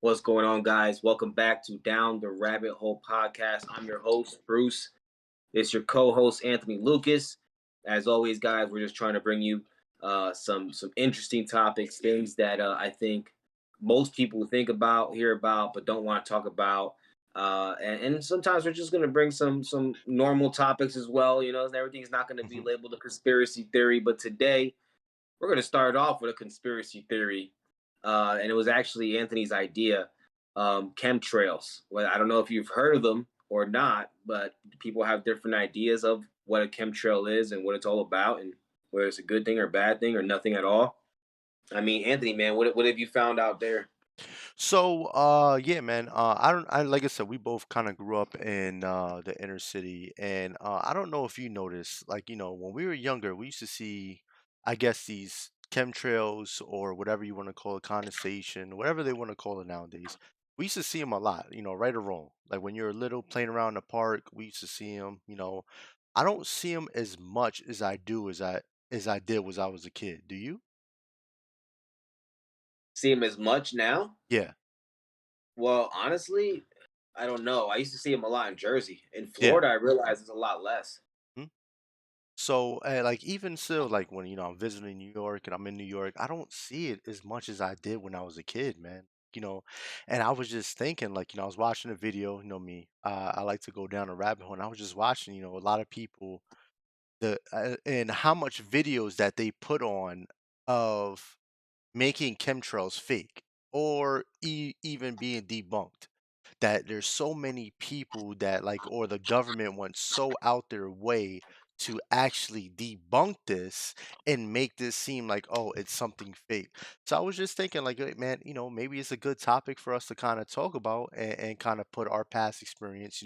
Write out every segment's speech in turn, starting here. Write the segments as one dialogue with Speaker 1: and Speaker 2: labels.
Speaker 1: What's going on, guys? Welcome back to Down the Rabbit Hole podcast. I'm your host, Bruce. It's your co-host, Anthony Lucas. As always, guys, we're just trying to bring you some interesting topics, things that I think most people think about, hear about, but don't want to talk about. And sometimes we're just going to bring some normal topics as well. Everything's not going to be
Speaker 2: Mhm.
Speaker 1: labeled a conspiracy theory, but today we're going to start off with a conspiracy theory, and it was actually Anthony's idea. Chemtrails. Well, I don't know if you've heard of them or not, but people have different ideas of what a chemtrail is and what it's all about, and whether it's a good thing or bad thing or nothing at all. I mean, Anthony, man, what have you found out there?
Speaker 2: Yeah, man. I like I said, we both kind of grew up in the inner city, and I don't know if you noticed, like when we were younger, we used to see, I guess, these chemtrails or whatever you want to call it, condensation, whatever they want to call it nowadays. We used to see them a lot, right or wrong. Like when you're little, playing around in the park, we used to see them. I don't see them as much as I did when I was a kid. Do you?
Speaker 1: See them as much now?
Speaker 2: Yeah.
Speaker 1: Well, honestly, I don't know. I used to see them a lot in Jersey. In
Speaker 2: Yeah.
Speaker 1: Florida, I realized it's a lot less.
Speaker 2: Mhm. So, like even still, like when I'm visiting New York and I'm in New York, I don't see it as much as I did when I was a kid, man. You know, and I was just thinking, like, I was watching a video. Me, I like to go down a rabbit hole, and I was just watching, a lot of people and how much videos that they put on of making chemtrails fake or even being debunked. That there's so many people that like, or the government went so out their way to actually debunk this and make this seem like, oh, it's something fake. So I was just thinking, like, "Hey, man, maybe it's a good topic for us to kind of talk about and kind of put our past experience,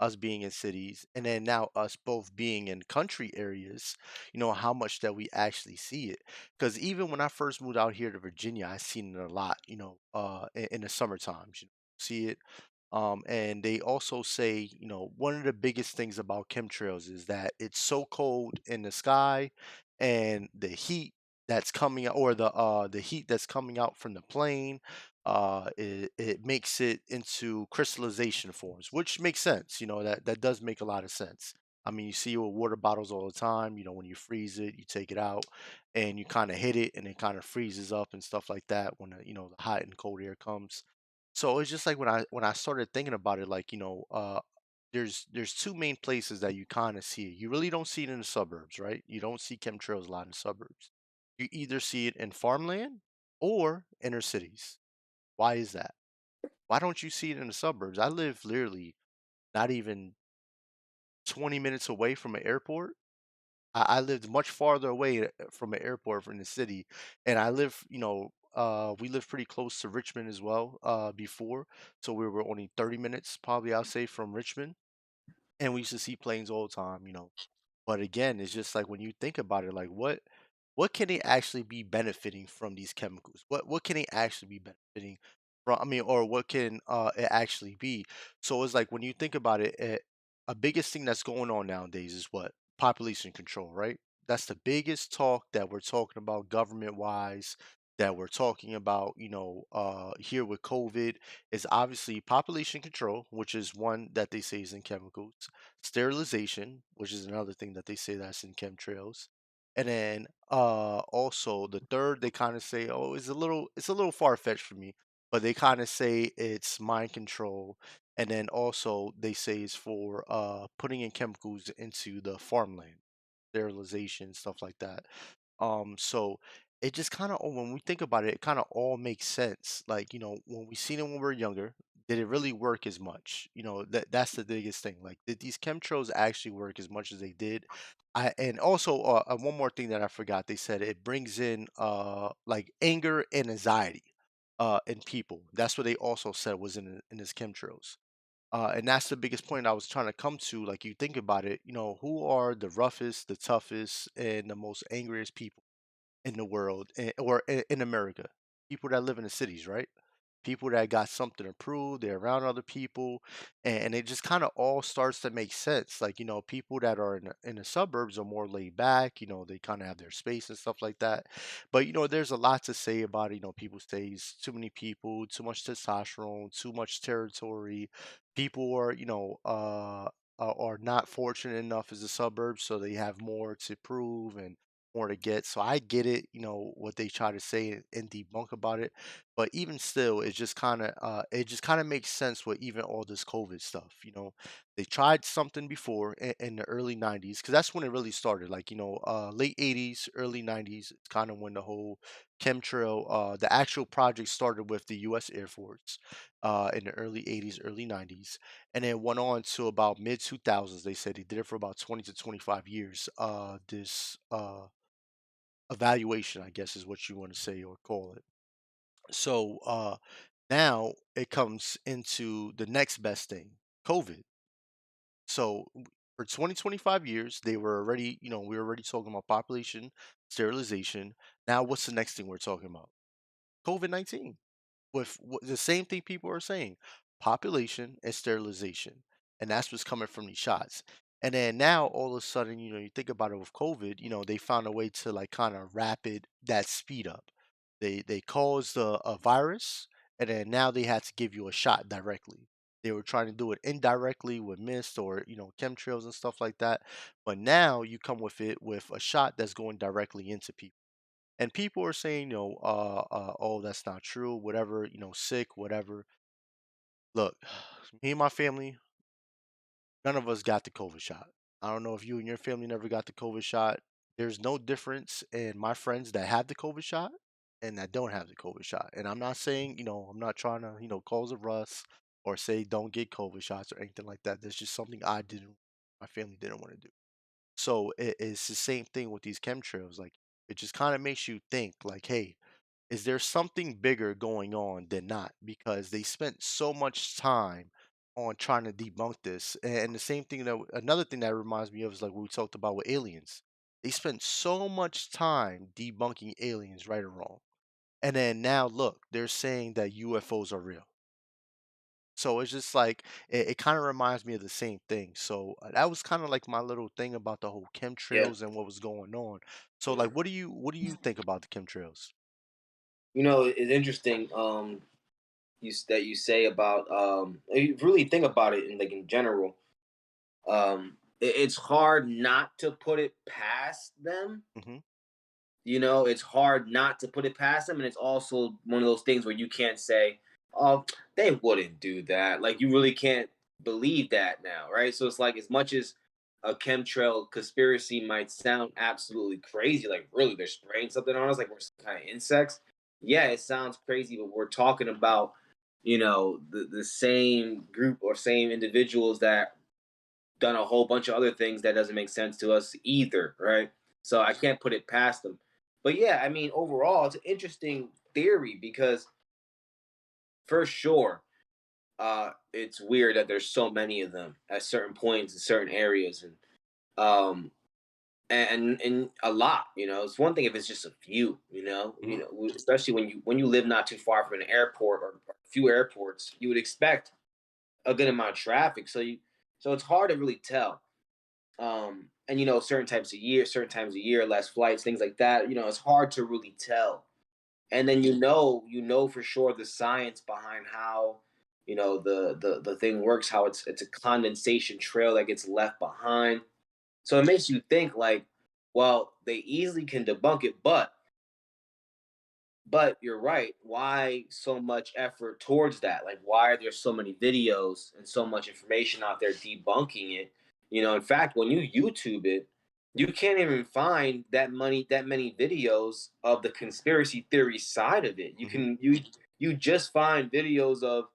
Speaker 2: us being in cities, and then now us both being in country areas, how much that we actually see it. Because even when I first moved out here to Virginia, I seen it a lot, in the summer times, see it. And they also say, one of the biggest things about chemtrails is that it's so cold in the sky, and the heat that's coming out, or the heat that's coming out from the plane, it makes it into crystallization forms, which makes sense. That does make a lot of sense. I mean, you see it with water bottles all the time. When you freeze it, you take it out, and you kind of hit it, and it kind of freezes up and stuff like that when the hot and cold air comes. So it's just like when I started thinking about it, like, there's two main places that you kind of see it. You really don't see it in the suburbs, right? You don't see chemtrails a lot in the suburbs. You either see it in farmland or inner cities. Why is that? Why don't you see it in the suburbs? I live literally not even 20 minutes away from an airport. I lived much farther away from an airport in the city, and I live, we lived pretty close to Richmond as well before, so we were only 30 minutes, probably I'll say, from Richmond, and we used to see planes all the time. But again, it's just like when you think about it, like what can they actually be benefiting from these chemicals? What can they actually be benefiting from? I mean, or what can it actually be? So it's like when you think about it, a biggest thing that's going on nowadays is what? Population control, right? That's the biggest talk that we're talking about government wise, that we're talking about, here with COVID, is obviously population control, which is one that they say is in chemicals, sterilization, which is another thing that they say that's in chemtrails. And then also the third, they kind of say, oh, it's a little far-fetched for me, but they kind of say it's mind control. And then also they say it's for putting in chemicals into the farmland, sterilization, stuff like that. So it just kind of, when we think about it, it kind of all makes sense. Like, when we seen it when we were younger, did it really work as much? That's the biggest thing. Like, did these chemtrails actually work as much as they did? And also one more thing that I forgot. They said it brings in like anger and anxiety in people. That's what they also said was in this chemtrails. And that's the biggest point I was trying to come to. Like, you think about it, who are the roughest, the toughest, and the most angriest people in the world, or in America? People that live in the cities, right? people that got something to prove, they're around other people, and it just kind of all starts to make sense. Like, people that are in the suburbs are more laid back, they kind of have their space and stuff like that. But, there's a lot to say about it. People say it's too many people, too much testosterone, too much territory. People are, are not fortunate enough as the suburbs, so they have more to prove and more to get. So I get it, what they try to say and debunk about it. But even still, it just kind of makes sense with even all this COVID stuff. They tried something before in the early 90s, because that's when it really started. Like, late 80s, early 90s, it's kind of when the whole chemtrail, the actual project started with the US Air Force in the early 80s, early 90s, and then went on to about mid 2000s. They said they did it for about 20 to 25 years. This evaluation, I guess, is what you want to say or call it. So now it comes into the next best thing, COVID. So for 20, 25 years, they were already, we were already talking about population sterilization. Now, what's the next thing we're talking about? COVID-19, with the same thing people are saying, population and sterilization. And that's what's coming from these shots. And then now all of a sudden, you think about it with COVID, they found a way to like kind of rapid that speed up. They caused a virus, and then now they had to give you a shot directly. They were trying to do it indirectly with mist or chemtrails and stuff like that. But now you come with it with a shot that's going directly into people. And people are saying, oh, that's not true, whatever, sick, whatever. Look, me and my family, none of us got the COVID shot. I don't know if you and your family never got the COVID shot. There's no difference in my friends that have the COVID shot and that don't have the COVID shot. And I'm not saying, I'm not trying to, cause a russ or say don't get COVID shots or anything like that. That's just something my family didn't want to do. So it's the same thing with these chemtrails. Like, it just kind of makes you think, like, hey, is there something bigger going on than not? Because they spent so much time on trying to debunk this. And the same thing another thing that reminds me of is like what we talked about with aliens. They spent so much time debunking aliens, right or wrong. And then now look, they're saying that UFOs are real. So it's just like it kind of reminds me of the same thing. So that was kind of like my little thing about the whole
Speaker 1: Yeah.
Speaker 2: chemtrails and what was going on. So like, what do you think about the chemtrails?
Speaker 1: It's interesting. That you say about you really think about it in general. It's hard not to put it past them.
Speaker 2: Hmm.
Speaker 1: It's hard not to put it past them, and it's also one of those things where you can't say, "Oh, they wouldn't do that." Like, you really can't believe that now, right? So it's like, as much as a chemtrail conspiracy might sound absolutely crazy, like, really they're spraying something on us, like we're some kind of insects. Yeah, it sounds crazy, but we're talking about the same group or same individuals that done a whole bunch of other things that doesn't make sense to us either, right? So I can't put it past them. But yeah, I mean, overall, it's an interesting theory because for sure, it's weird that there's so many of them at certain points in certain areas, um, and a lot. It's one thing if it's just a few. Especially when you live not too far from an airport or a few airports, you would expect a good amount of traffic. So it's hard to really tell. And certain times a year, less flights, things like that. It's hard to really tell. And then you know for sure the science behind how the thing works, how it's a condensation trail that gets left behind. So it makes you think like, well, they easily can debunk it, but you're right. Why so much effort towards that? Like, why are there so many videos and so much information out there debunking it? In fact, when you YouTube it, you can't even find that many videos of the conspiracy theory side of it. You
Speaker 2: Hmm.
Speaker 1: can you just find videos of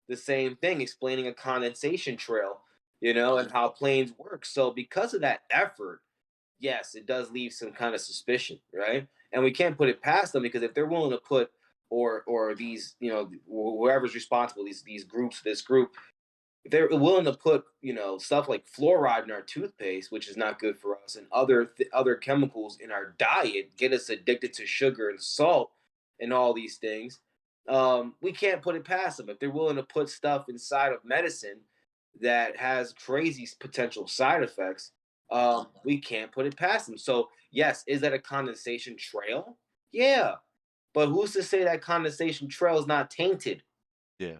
Speaker 1: the same thing explaining a condensation trail, and how planes work. So because of that effort, yes, it does leave some kind of suspicion, right? And we can't put it past them because if they're willing to put or these, whoever's responsible, these groups, this group, if they're willing to put, stuff like fluoride in our toothpaste, which is not good for us, and other chemicals in our diet, get us addicted to sugar and salt and all these things. we can't put it past them if they're willing to put stuff inside of medicine that has crazy potential side effects. We can't put it past them. So yes, is that a condensation trail? Yeah, but who's to say that condensation trail is not tainted?
Speaker 2: Yeah.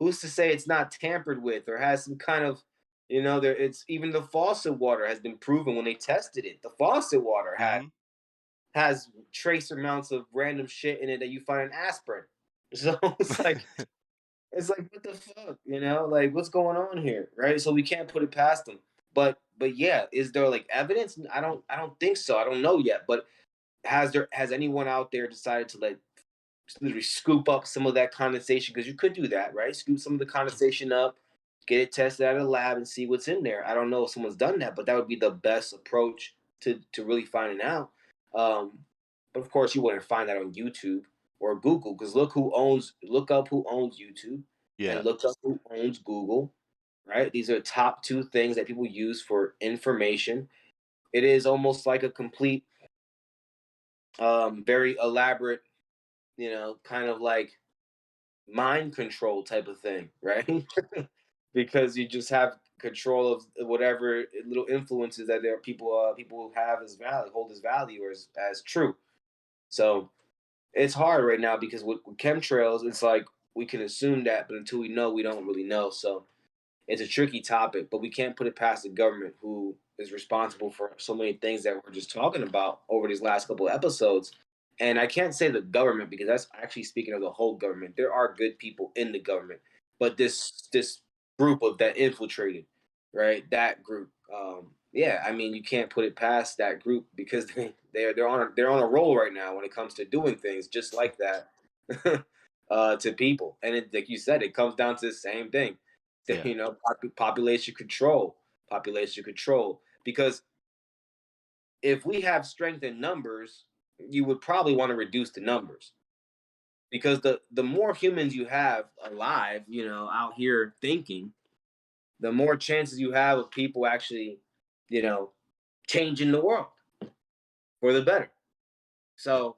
Speaker 1: Who's to say it's not tampered with or has some kind of, there, it's even the faucet water has been proven when they tested it. The faucet water
Speaker 2: Hmm.
Speaker 1: has trace amounts of random shit in it that you find in aspirin. So it's like what the fuck, like what's going on here, right? So we can't put it past them. But yeah, is there like evidence? I don't think so. I don't know yet. But has anyone out there decided to like literally scoop up some of that condensation, because you could do that, right? Scoop some of the condensation up, get it tested out of the lab, and see what's in there. I don't know if someone's done that, but that would be the best approach to really finding out. But of course, you wouldn't find that on YouTube or Google, because look up who owns YouTube,
Speaker 2: Yeah.
Speaker 1: and look up who owns Google. Right? These are top two things that people use for information. It is almost like a complete, very elaborate, kind of like mind control type of thing, right? Because you just have control of whatever little influences that there people have as value, hold as value or as true. So it's hard right now because with chemtrails, it's like we can assume that, but until we know, we don't really know. So it's a tricky topic, but we can't put it past the government, who is responsible for so many things that we're just talking about over these last couple of episodes. And I can't say the government because that's actually speaking of the whole government. There are good people in the government, but this group of that infiltrated, right? That group, yeah. I mean, you can't put it past that group because they're on a roll right now when it comes to doing things just like that to people. And like you said, it comes down to the same thing,
Speaker 2: Yeah.
Speaker 1: population control, population control. Because if we have strength in numbers, you would probably want to reduce the numbers, because the more humans you have alive, out here thinking, the more chances you have of people actually, you know, changing the world for the better.
Speaker 2: Yeah.
Speaker 1: So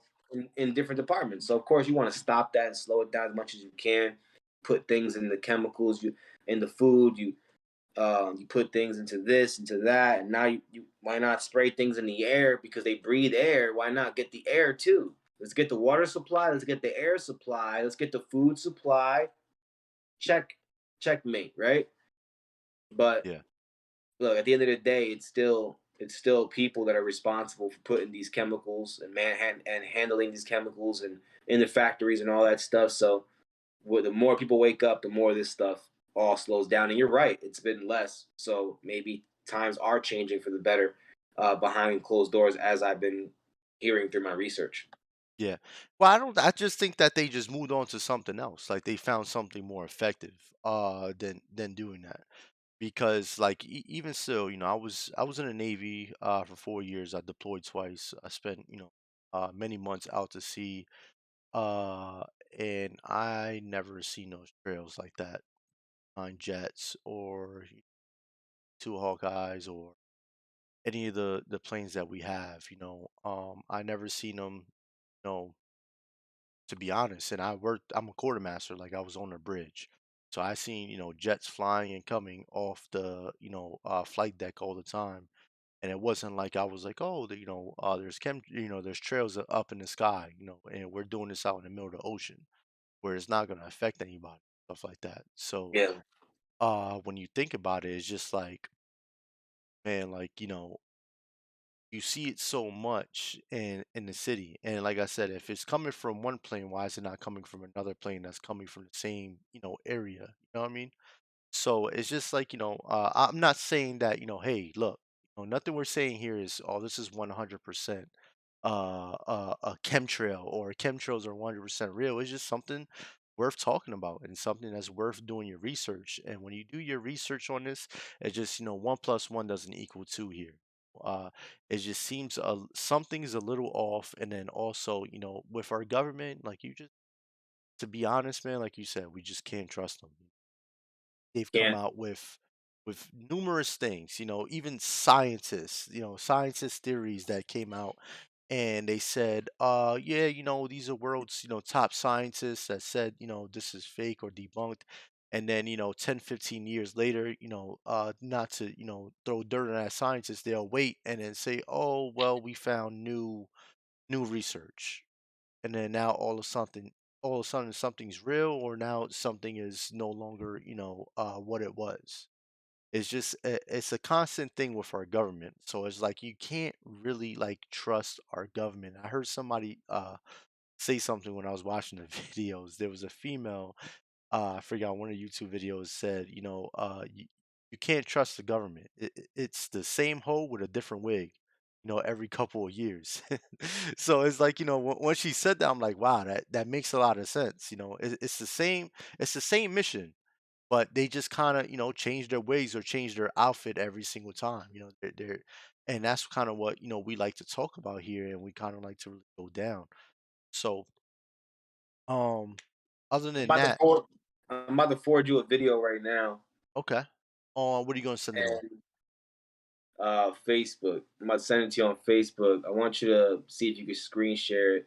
Speaker 1: in different departments. So of course you want to stop that and slow it down as much as you can. Put things in the chemicals, you in the food, you put things into this, into that, and now you why not spray things in the air because they breathe air? Why not get the air too? Let's get the water supply. Let's get the air supply. Let's get the food supply. Check, checkmate, right? But
Speaker 2: Yeah.
Speaker 1: look, at the end of the day, it's still people that are responsible for putting these chemicals and and handling these chemicals and in the factories and all that stuff. So the more people wake up, the more this stuff all slows down. And you're right, it's been less. So maybe times are changing for the better behind closed doors, as I've been hearing through my research.
Speaker 2: Yeah. Well, I don't. I just think that they just moved on to something else. Like they found something more effective than doing that. Because like even still, I was in the Navy for 4 years. I deployed twice. I spent many months out to sea. Uh, and I never seen those trails like that on jets or two Hawkeyes or any of the planes that we have. I never seen them. You know, to be honest. And I'm a quartermaster, like I was on the bridge. So I seen, jets flying and coming off the, flight deck all the time. And it wasn't like I was like, oh, there's trails up in the sky, and we're doing this out in the middle of the ocean where it's not going to affect anybody, stuff like that. So,
Speaker 1: Yeah,
Speaker 2: when you think about it, it's just like, man, like, you see it so much in the city, and like I said, if it's coming from one plane, why is it not coming from another plane that's coming from the same area? You know what I mean? So it's just like, I'm not saying that, hey, look, nothing we're saying here is, oh, this is 100% a chemtrail, or chemtrails are 100% real. It's just something worth talking about and something that's worth doing your research. And when you do your research on this, it just, one plus one doesn't equal two here. Uh, it just seems something's a little off. And then also, with our government, like to be honest, man, like you said, we just can't trust them. They've come
Speaker 1: yeah,
Speaker 2: out with numerous things, even scientists, scientist theories that came out, and they said, yeah, these are world's, top scientists that said, this is fake or debunked. And then, 10, 15 years later, not to, throw dirt on that scientist, they'll wait and then say, oh, well, we found new research. And then now all of a sudden something's real, or now something is no longer, what it was. It's a constant thing with our government. So it's like you can't really like trust our government. I heard somebody say something when I was watching the videos. There was a female, I forgot, one of the YouTube videos said, you can't trust the government. It's the same hoe with a different wig, every couple of years. So it's like, when she said that, I'm like, wow, that makes a lot of sense. It's the same mission, but they just kind of, change their ways or change their outfit every single time. And that's kind of what, we like to talk about here, and we kind of like to really go down. So, um, other
Speaker 1: I'm
Speaker 2: than
Speaker 1: about to
Speaker 2: that,
Speaker 1: forward, I'm about to forward you a video right now,
Speaker 2: okay. What are you gonna send it on?
Speaker 1: and Facebook. I'm about to send it to you on Facebook. I want you to see if you can screen share it.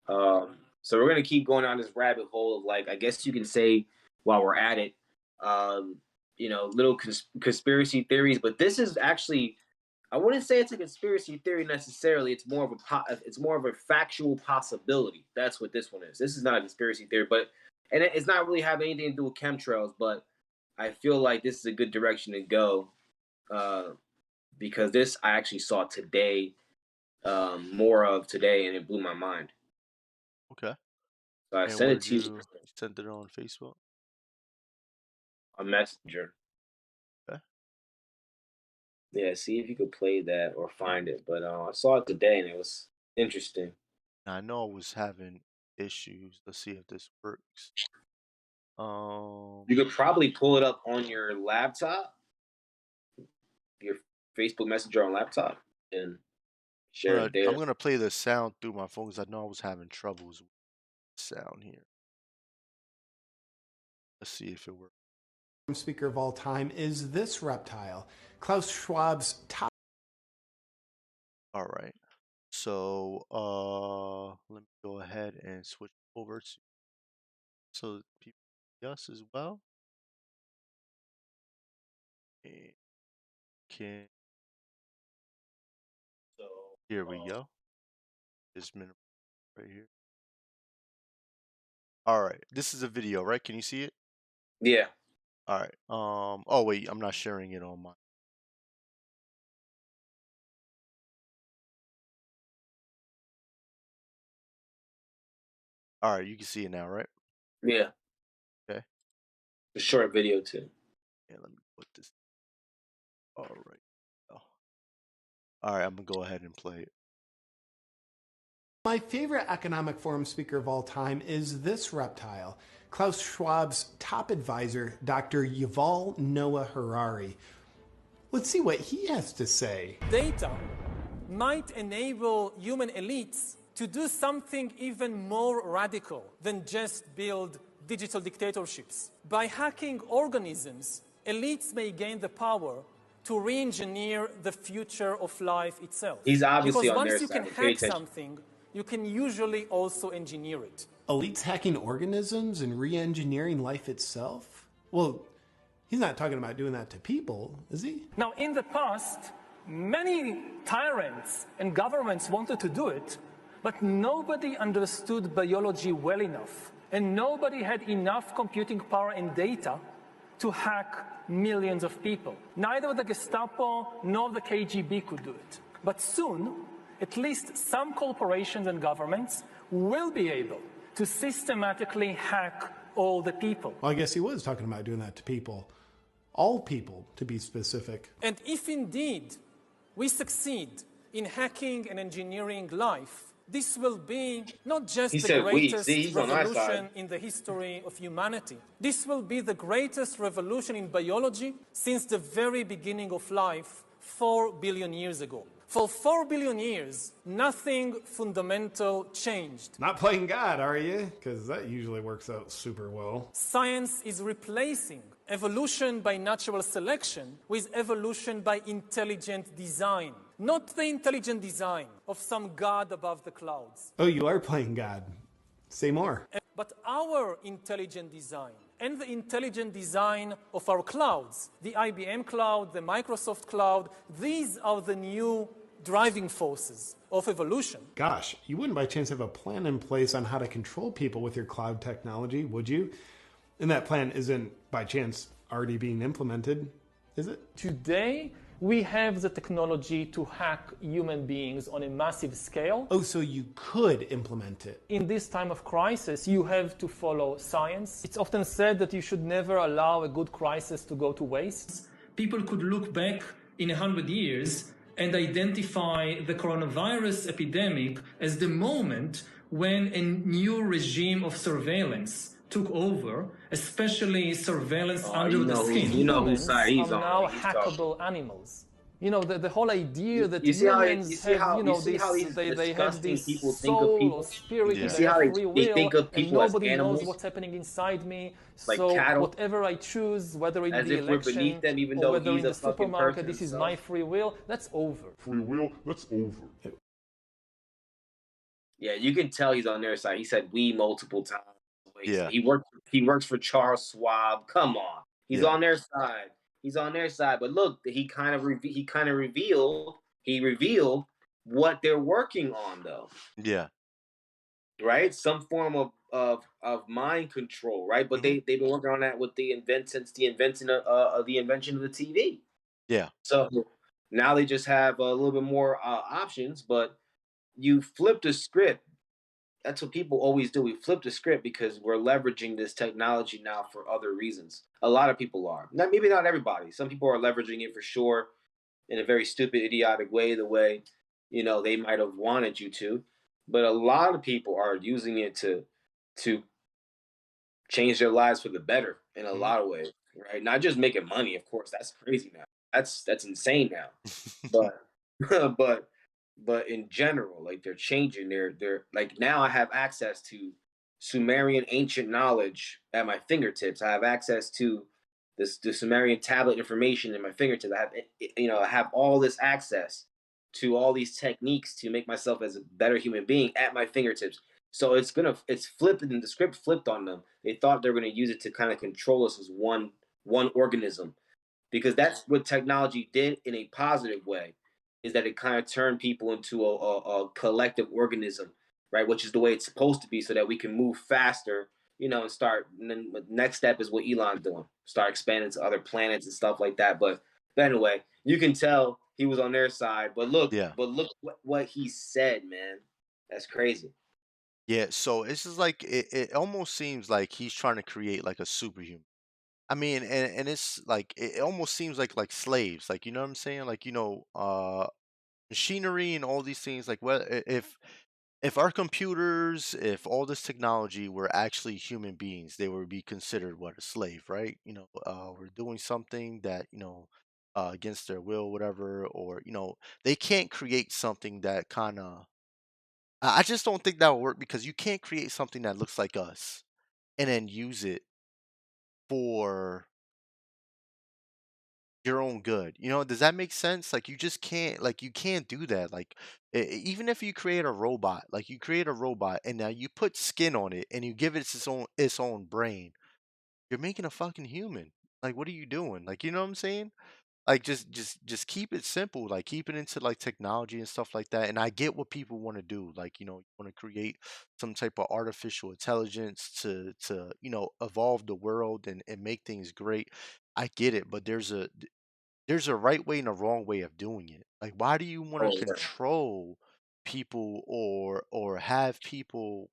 Speaker 1: So we're gonna keep going on this rabbit hole of, like, I guess you can say, while we're at it, um, little conspiracy theories. But this is actually, I wouldn't say it's a conspiracy theory necessarily. It's more of a factual possibility. That's what this one is. This is not a conspiracy theory, but it's not really having anything to do with chemtrails. But I feel like this is a good direction to go, uh, because this I actually saw today, more of today, and it blew my mind.
Speaker 2: Okay.
Speaker 1: So I
Speaker 2: And
Speaker 1: sent
Speaker 2: where
Speaker 1: it
Speaker 2: did
Speaker 1: to you
Speaker 2: you send it on Facebook?
Speaker 1: on Messenger.
Speaker 2: Okay.
Speaker 1: Yeah, see if you could play that or find it. But I saw it today, and it was interesting.
Speaker 2: Now, I know I was having issues. Let's see if this works.
Speaker 1: You could probably pull it up on your laptop, your Facebook Messenger on laptop, and share it
Speaker 2: I'm
Speaker 1: there.
Speaker 2: gonna play the sound through my phone because I know I was having troubles with sound here. Let's see if it works.
Speaker 3: Speaker of all time is this reptile. Klaus Schwab's top.
Speaker 2: All right. So let me go ahead and switch over to so that people see us as well. And can here we go. This minute right here. All right. This is a video, right? Can you see it?
Speaker 1: Yeah.
Speaker 2: All right. Oh wait, I'm not sharing it on my. All right, you can see it now, right?
Speaker 1: Yeah.
Speaker 2: Okay.
Speaker 1: A short video too.
Speaker 2: And let me put this. All right. Oh. All right, I'm gonna go ahead and play it.
Speaker 3: My favorite economic forum speaker of all time is this reptile. Klaus Schwab's top advisor, Dr. Yuval Noah Harari. Let's see what he has to say.
Speaker 4: Data might enable human elites to do something even more radical than just build digital dictatorships. By hacking organisms, elites may gain the power to re-engineer the future of life itself.
Speaker 1: He's obviously
Speaker 4: because
Speaker 1: on their
Speaker 4: once you
Speaker 1: side.
Speaker 4: can
Speaker 1: Pay
Speaker 4: hack
Speaker 1: attention.
Speaker 4: something, you can usually also engineer it.
Speaker 3: Elites hacking organisms and re-engineering life itself? Well, he's not talking about doing that to people, is he?
Speaker 4: Now, in the past, many tyrants and governments wanted to do it, but nobody understood biology well enough, and nobody had enough computing power and data to hack millions of people. Neither the Gestapo nor the KGB could do it. But soon, at least some corporations and governments will be able to systematically hack all the people.
Speaker 3: Well, I guess he was talking about doing that to people. All people, to be specific.
Speaker 4: And if indeed we succeed in hacking and engineering life, this will be not just the greatest revolution in the history of humanity. This will be the greatest revolution in biology since the very beginning of life 4 billion years ago. For 4 billion years, nothing fundamental changed.
Speaker 3: Not playing God, are you? Because that usually works out super well.
Speaker 4: Science is replacing evolution by natural selection with evolution by intelligent design. not the intelligent design of some god above the clouds.
Speaker 3: Oh, you are playing God. Say more.
Speaker 4: But our intelligent design and the intelligent design of our clouds, the IBM cloud, the Microsoft cloud, these are the new driving forces of evolution.
Speaker 3: Gosh, you wouldn't by chance have a plan in place on how to control people with your cloud technology, would you? And that plan isn't by chance already being implemented, is it?
Speaker 4: Today, we have the technology to hack human beings on a massive scale.
Speaker 3: Oh, so you could implement it.
Speaker 4: In this time of crisis, you have to follow science. It's often said that you should never allow a good crisis to go to waste. People could look back in 100 years and identify the coronavirus epidemic as the moment when a new regime of surveillance took over, especially surveillance under the skin.
Speaker 1: You know whose side he's on.
Speaker 4: Now hackable animals. You know, the whole idea that
Speaker 1: You see how
Speaker 4: humans have, they have this
Speaker 1: people think of
Speaker 4: soul
Speaker 1: people?
Speaker 4: or spirit,
Speaker 1: You
Speaker 4: and
Speaker 1: see
Speaker 4: they
Speaker 1: how
Speaker 4: have free
Speaker 1: they
Speaker 4: will,
Speaker 1: think of
Speaker 4: and
Speaker 1: people as
Speaker 4: nobody knows
Speaker 1: animals?
Speaker 4: what's happening inside me.
Speaker 1: Like
Speaker 4: So
Speaker 1: cattle?
Speaker 4: whatever I choose, whether in
Speaker 1: As
Speaker 4: the
Speaker 1: if we're
Speaker 4: election
Speaker 1: beneath them, even
Speaker 4: or
Speaker 1: though
Speaker 4: whether
Speaker 1: he's
Speaker 4: in
Speaker 1: a
Speaker 4: the
Speaker 1: fucking
Speaker 4: supermarket,
Speaker 1: person
Speaker 4: this is
Speaker 1: himself.
Speaker 4: my free will, that's over.
Speaker 5: Free will, that's over.
Speaker 1: Yeah, you can tell he's on their side. He said "we" multiple times.
Speaker 2: Yeah.
Speaker 1: He works for Charles Schwab. Come on, he's
Speaker 2: Yeah.
Speaker 1: on their side. He's on their side. But look, he kind of revealed what they're working on, though.
Speaker 2: Yeah.
Speaker 1: Right, some form of mind control, right? But they've been working on that with the invention of the TV.
Speaker 2: Yeah.
Speaker 1: So now they just have a little bit more options, but you flip the script. That's what people always do. We flip the script because we're leveraging this technology now for other reasons. A lot of people are. Maybe not everybody. Some people are leveraging it for sure in a very stupid, idiotic way, the way they might have wanted you to. But a lot of people are using it to change their lives for the better in a lot of ways, right? Not just making money, of course. That's crazy now. That's insane now. But but but in general, like they're changing. They're like now I have access to Sumerian ancient knowledge at my fingertips. I have access to the Sumerian tablet information in my fingertips. I have all this access to all these techniques to make myself as a better human being at my fingertips. So it's flipped, and the script flipped on them. They thought they were gonna use it to kind of control us as one organism, because that's what technology did in a positive way, is that it kind of turned people into a collective organism, right? Which is the way it's supposed to be, so that we can move faster, and start. And then the next step is what Elon's doing: start expanding to other planets and stuff like that. But anyway, you can tell he was on their side. But look,
Speaker 2: Yeah.
Speaker 1: what he said, man. That's crazy.
Speaker 2: Yeah. So it's just like it almost seems like he's trying to create like a superhuman. I mean, and it's like it almost seems like slaves, like you know what I'm saying, like machinery and all these things. Like, well, if our computers, if all this technology were actually human beings, they would be considered what, a slave, right? We're doing something that against their will, whatever, or they can't create something that kind of. I just don't think that would work because you can't create something that looks like us and then use it for your own good. Does that make sense? Like you can't do that. Like even if you create a robot, like you create a robot and now you put skin on it and you give it its own brain, you're making a fucking human. Like what are you doing? Like you know what I'm saying? Like just keep it simple, like keep it into like technology and stuff like that. And I get what people want to do. Like, you want to create some type of artificial intelligence to evolve the world and make things great. I get it, but there's a right way and a wrong way of doing it. Like, why do you want
Speaker 1: Oh,
Speaker 2: to
Speaker 1: yeah.
Speaker 2: control people or have people,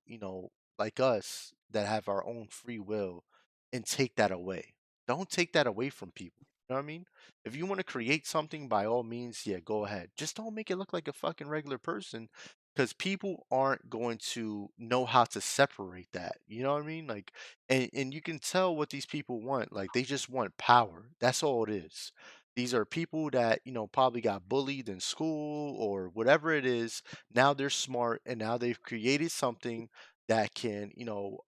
Speaker 2: like us that have our own free will and take that away? Don't take that away from people. You know what I mean? If you want to create something, by all means, yeah, go ahead. Just don't make it look like a fucking regular person because people aren't going to know how to separate that. You know what I mean? Like, and you can tell what these people want. Like, they just want power. That's all it is. These are people that, probably got bullied in school or whatever it is. Now they're smart and now they've created something that can,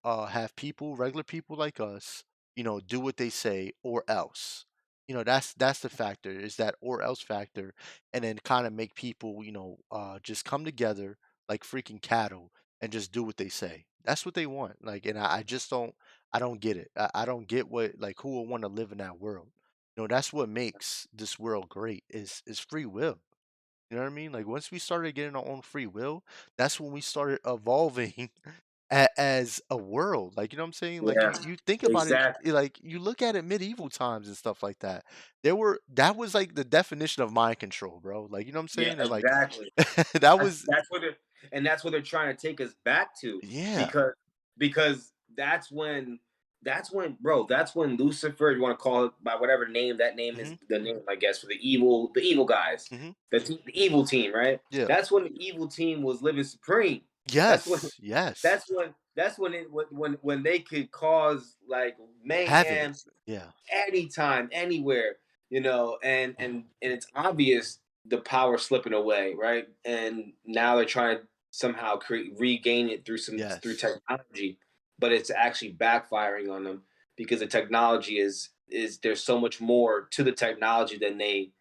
Speaker 2: have people, regular people like us, do what they say or else. that's the factor, is that or else factor, and then kind of make people, just come together like freaking cattle and just do what they say. That's what they want. Like, and I just I don't get it. I don't get what, like, who will want to live in that world. That's what makes this world great is free will. You know what I mean? Like, once we started getting our own free will, that's when we started evolving as a world. Like, you know what I'm saying? Like,
Speaker 1: Yeah,
Speaker 2: you think about it,
Speaker 1: exactly.
Speaker 2: like, you look at it medieval times and stuff like that. That was like the definition of mind control, bro. Like, you know what I'm
Speaker 1: Yeah,
Speaker 2: saying? And like
Speaker 1: exactly.
Speaker 2: that
Speaker 1: That's
Speaker 2: was
Speaker 1: that's what they're and that's what they're trying to take us back to
Speaker 2: yeah.
Speaker 1: because because that's when Lucifer, you want to call it by whatever name, that name is
Speaker 2: Hmm.
Speaker 1: the name, I guess, for the evil guys,
Speaker 2: Hmm.
Speaker 1: the evil team, right?
Speaker 2: Yeah.
Speaker 1: That's when the evil team was living supreme. That's when
Speaker 2: Yes. Yes.
Speaker 1: that's when they could cause like
Speaker 2: Havoc.
Speaker 1: mayhem
Speaker 2: Yeah.
Speaker 1: anytime, anywhere, and it's obvious the power slipping away, right? And now they're trying to somehow regain it through
Speaker 2: Yes.
Speaker 1: technology, but it's actually backfiring on them because the technology is there's so much more to the technology than they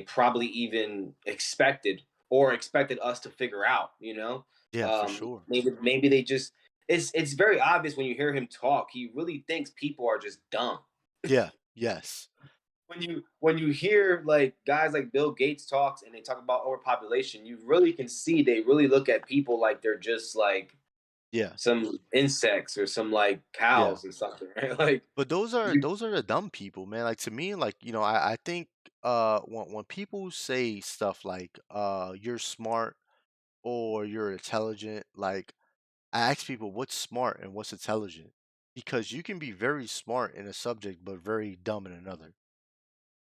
Speaker 1: probably even expected or expected us to figure out.
Speaker 2: Yeah, for sure.
Speaker 1: Maybe they just it's very obvious when you hear him talk. He really thinks people are just dumb
Speaker 2: Yeah. Yes.
Speaker 1: when you hear like guys like Bill Gates talks and they talk about overpopulation, you really can see they really look at people like they're just like
Speaker 2: Yeah.
Speaker 1: some insects or some like
Speaker 2: Yeah.
Speaker 1: cows or something, right? Like
Speaker 2: But those are
Speaker 1: you,
Speaker 2: those are the dumb people, man. Like, to me, like, I think when people say stuff like you're smart or you're intelligent, like, I ask people what's smart and what's intelligent. Because you can be very smart in a subject but very dumb in another.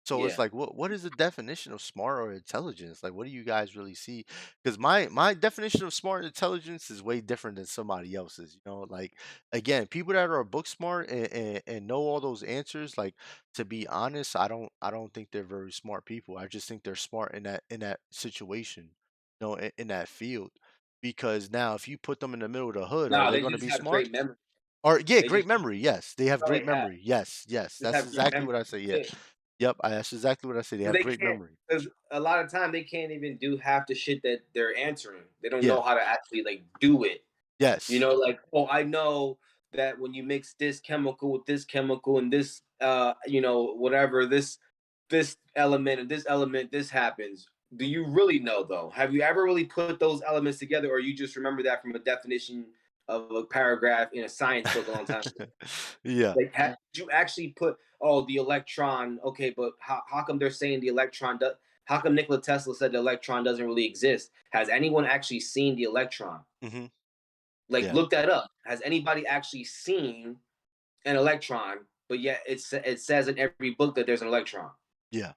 Speaker 2: So it's
Speaker 1: yeah,
Speaker 2: like, what is the definition of smart or intelligence? Like, what do you guys really see? Because my definition of smart and intelligence is way different than somebody else's. Like, again, people that are book smart and know all those answers. Like, to be honest, I don't think they're very smart people. I just think they're smart in that situation, in that field. Because now, if you put them in the middle of the hood, are
Speaker 1: no,
Speaker 2: they
Speaker 1: they
Speaker 2: going to
Speaker 1: just
Speaker 2: be
Speaker 1: have
Speaker 2: smart?
Speaker 1: great memory.
Speaker 2: Or yeah,
Speaker 1: They
Speaker 2: great
Speaker 1: just
Speaker 2: memory. Yes, they have
Speaker 1: all
Speaker 2: great
Speaker 1: they have
Speaker 2: memory. Yes, yes,
Speaker 1: just
Speaker 2: that's
Speaker 1: have great
Speaker 2: exactly
Speaker 1: memory.
Speaker 2: what I say. Yeah.
Speaker 1: That's it.
Speaker 2: Yep, that's exactly what I say. They have
Speaker 1: They
Speaker 2: great
Speaker 1: can't
Speaker 2: memory.
Speaker 1: because a lot of time they can't even do half the shit that they're answering. They don't
Speaker 2: Yeah.
Speaker 1: know how to actually like do it.
Speaker 2: Yes.
Speaker 1: Like, oh, I know that when you mix this chemical with this chemical and this, whatever, this element and this element, this happens. Do you really know though? Have you ever really put those elements together, or you just remember that from a definition of a paragraph in a science book a long time ago?
Speaker 2: Yeah.
Speaker 1: Like, did you actually put, oh, the electron? Okay, but how come they're saying the electron does? How come Nikola Tesla said the electron doesn't really exist? Has anyone actually seen the electron?
Speaker 2: Mhm.
Speaker 1: Like,
Speaker 2: Yeah.
Speaker 1: look that up. Has anybody actually seen an electron? But yet it says in every book that there's an electron.
Speaker 2: Yeah.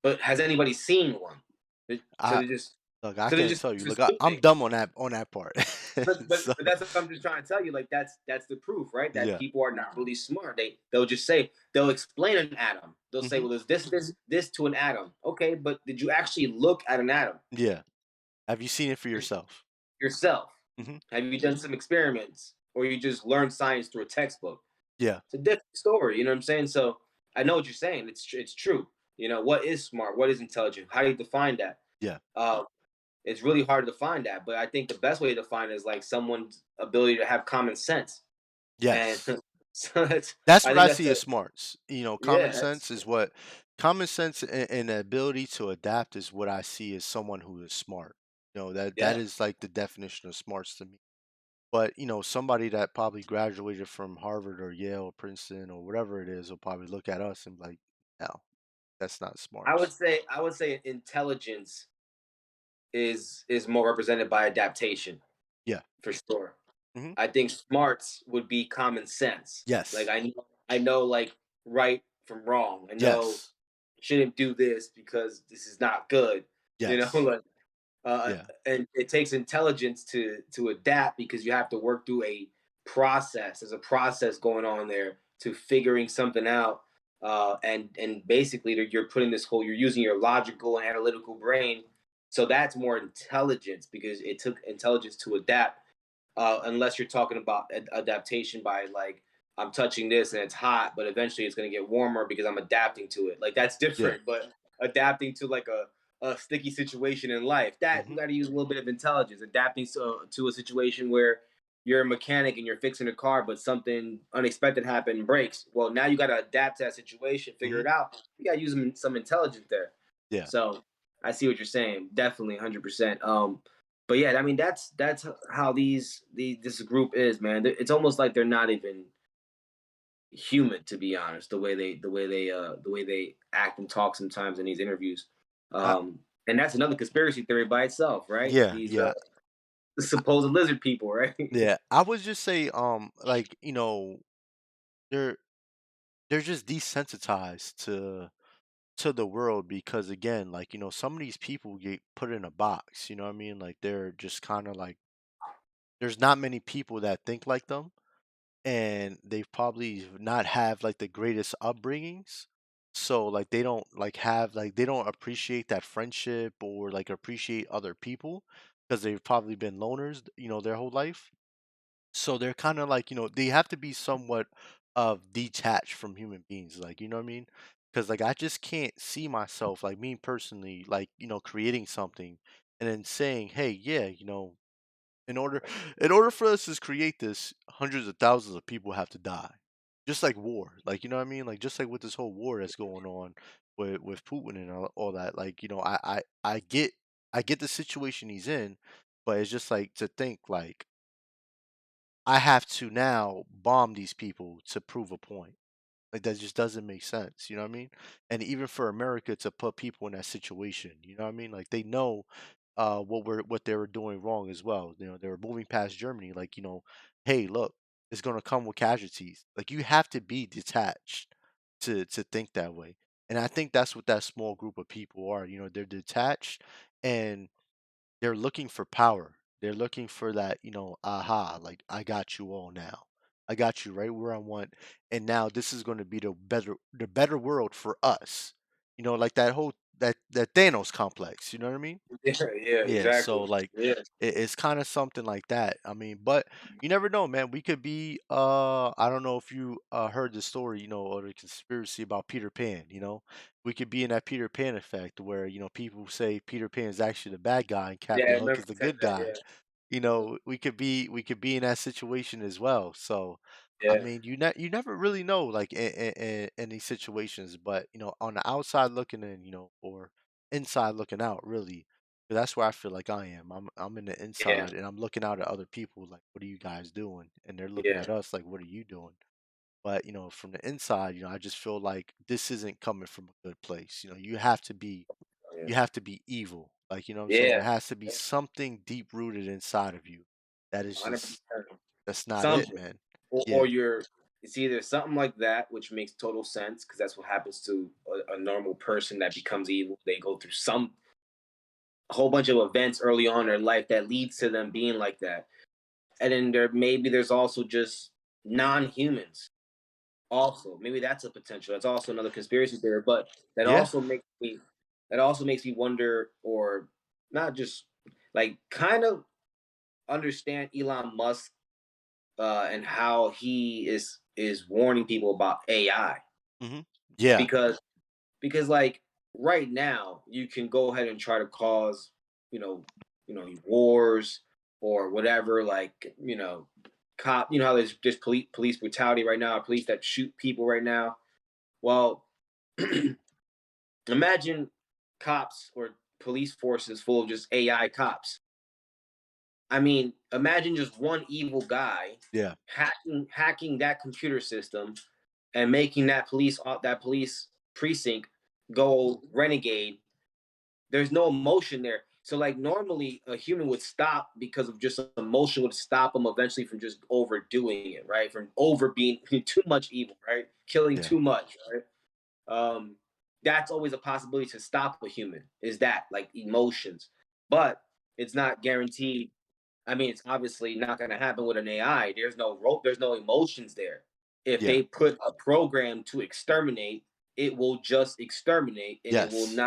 Speaker 1: But has anybody seen one? So
Speaker 2: I
Speaker 1: they just
Speaker 2: Look, I
Speaker 1: so they
Speaker 2: can't
Speaker 1: just
Speaker 2: tell you. Look, I'm
Speaker 1: assuming.
Speaker 2: dumb on that part.
Speaker 1: But, but
Speaker 2: So,
Speaker 1: but that's what I'm just trying to tell you. Like that's the proof, right? That
Speaker 2: yeah.
Speaker 1: people are not really smart. They'll just say they'll explain an atom. They'll say,
Speaker 2: Mhm.
Speaker 1: well, there's this to an atom. Okay, but did you actually look at an atom
Speaker 2: Yeah. Have you seen it for yourself?
Speaker 1: yourself?
Speaker 2: Mhm.
Speaker 1: Have you done some experiments, or you just learned science through a textbook?
Speaker 2: Yeah.
Speaker 1: It's a different story. You know what I'm saying? So I know what you're saying. It's true. What is smart? What is intelligent? How do you define that?
Speaker 2: Yeah.
Speaker 1: Uh, it's really hard to define that. But I think the best way to define it is like someone's ability to have common sense. And
Speaker 2: Yes.
Speaker 1: so
Speaker 2: That's
Speaker 1: I
Speaker 2: what
Speaker 1: think
Speaker 2: I
Speaker 1: that's
Speaker 2: see
Speaker 1: a
Speaker 2: as smarts. Common
Speaker 1: yeah,
Speaker 2: sense is what common sense and the ability to adapt is what I see as someone who is smart. That
Speaker 1: yeah.
Speaker 2: is like the definition of smarts to me. But, somebody that probably graduated from Harvard or Yale or Princeton or whatever it is will probably look at us and be like, no, that's not smarts.
Speaker 1: I would say intelligence is more represented by adaptation
Speaker 2: Yeah.
Speaker 1: for sure.
Speaker 2: Hmm.
Speaker 1: I think smarts would be common sense. Like
Speaker 2: Yes.
Speaker 1: I know like right from wrong. I know
Speaker 2: Yes.
Speaker 1: shouldn't do this because this is not good.
Speaker 2: Yes.
Speaker 1: Like
Speaker 2: Yeah.
Speaker 1: and it takes intelligence to adapt because you have to work through a process. There's a process going on there to figuring something out. And basically you're using your logical and analytical brain. So that's more intelligence because it took intelligence to adapt. Unless you're talking about adaptation by like I'm touching this and it's hot, but eventually it's going to get warmer because I'm adapting to it. Like that's
Speaker 2: Yeah.
Speaker 1: different, but adapting to like a sticky situation in life, that you
Speaker 2: Hmm.
Speaker 1: got to use a little bit of intelligence. Adapting to a situation where you're a mechanic and you're fixing a car, but something unexpected happened and breaks. Well, now you got to adapt to that situation, figure
Speaker 2: Hmm.
Speaker 1: it out. You got to use some intelligence there.
Speaker 2: Yeah.
Speaker 1: So I see what you're saying. Definitely 100%. But yeah, I mean that's how this group is, man. It's almost like they're not even human, to be honest, the way they act and talk sometimes in these interviews.
Speaker 2: I,
Speaker 1: And that's another conspiracy theory by itself, right?
Speaker 2: yeah.
Speaker 1: These
Speaker 2: Yeah.
Speaker 1: supposed lizard people, right?
Speaker 2: Yeah. I would just say, like, they're they're just desensitized to the world because again, like, some of these people get put in a box, you know what I mean? Like they're just kind of like there's not many people that think like them and they've probably not have like the greatest upbringings. So like they don't like have like they don't appreciate that friendship or like appreciate other people because they've probably been loners, their whole life. So they're kind of like, they have to be somewhat of detached from human beings, like, you know what I mean? Because like I just can't see myself, like me personally, like, creating something and then saying, hey, yeah, in order in order for us to create this, hundreds of thousands of people have to die. Just like war. Like, you know what I mean? Like just like with this whole war that's going on with Putin and all that. Like, I get the situation he's in, but it's just like to think like I have to now bomb these people to prove a point. Like that just doesn't make sense, you know what I mean? And even for America to put people in that situation, you know what I mean? Like they know what they were doing wrong as well. They were moving past Germany, like, hey, look, it's gonna come with casualties. Like you have to be detached to think that way. And I think that's what that small group of people are. They're detached and they're looking for power. They're looking for that, aha, like I got you all now. I got you right where I want, and now this is going to be the better world for us. Like that Thanos complex. You know what I mean?
Speaker 1: Yeah, yeah,
Speaker 2: Yeah, so
Speaker 1: exactly.
Speaker 2: like
Speaker 1: Yeah,
Speaker 2: it's kind of something like that. I mean, but you never know, man. We could be I don't know if you heard the story, or the conspiracy about Peter Pan. We could be in that Peter Pan effect where, people say Peter Pan is actually the bad guy and
Speaker 1: yeah. I
Speaker 2: Captain Hook
Speaker 1: remember
Speaker 2: is the
Speaker 1: you said
Speaker 2: good
Speaker 1: that.
Speaker 2: guy.
Speaker 1: Yeah,
Speaker 2: We could be in that situation as well. So I
Speaker 1: yeah,
Speaker 2: mean, you never really know, like in these situations, but on the outside looking in, or inside looking out, really. 'Cause that's where I feel like I am. I'm in the
Speaker 1: yeah,
Speaker 2: inside and I'm looking out at other people like, what are you guys doing? And they're looking
Speaker 1: yeah,
Speaker 2: at us like, what are you doing? But from the inside, I just feel like this isn't coming from a good place.
Speaker 1: yeah,
Speaker 2: you have to be evil. Like, what I'm saying?
Speaker 1: yeah.
Speaker 2: There has to be something deep rooted inside of you that is
Speaker 1: Hundred
Speaker 2: just
Speaker 1: percent.
Speaker 2: that's not it,
Speaker 1: Something,
Speaker 2: man.
Speaker 1: or
Speaker 2: Yeah.
Speaker 1: you're. It's either something like that, which makes total sense because that's what happens to a normal person that becomes evil. They go through some a whole bunch of events early on in their life that leads to them being like that. And then there's also just non-humans. Also, maybe that's a potential. That's also another conspiracy theory. But that
Speaker 2: Yeah.
Speaker 1: also makes me that also makes me wonder, or not just like kind of understand Elon Musk and how he is warning people about AI
Speaker 2: Hmm. Yeah.
Speaker 1: because like right now you can go ahead and try to cause you know wars or whatever, like cop, how there's just police brutality right now, police that shoot people right now. Well, imagine cops or police forces full of just AI cops. I mean, imagine just one evil guy
Speaker 2: Yeah.
Speaker 1: hacking that computer system and making that police precinct go renegade. There's no emotion there. So like normally a human would stop because of just emotion would stop them eventually from just overdoing it, right? From over being too much evil, right? Killing
Speaker 2: Yeah.
Speaker 1: too much, right? Um, that's always a possibility to stop a human, is that like emotions, but it's not guaranteed. I mean, it's obviously not going to happen with an AI. There's no emotions there. If
Speaker 2: Yeah.
Speaker 1: they put a program to exterminate, it will just exterminate, and
Speaker 2: Yes.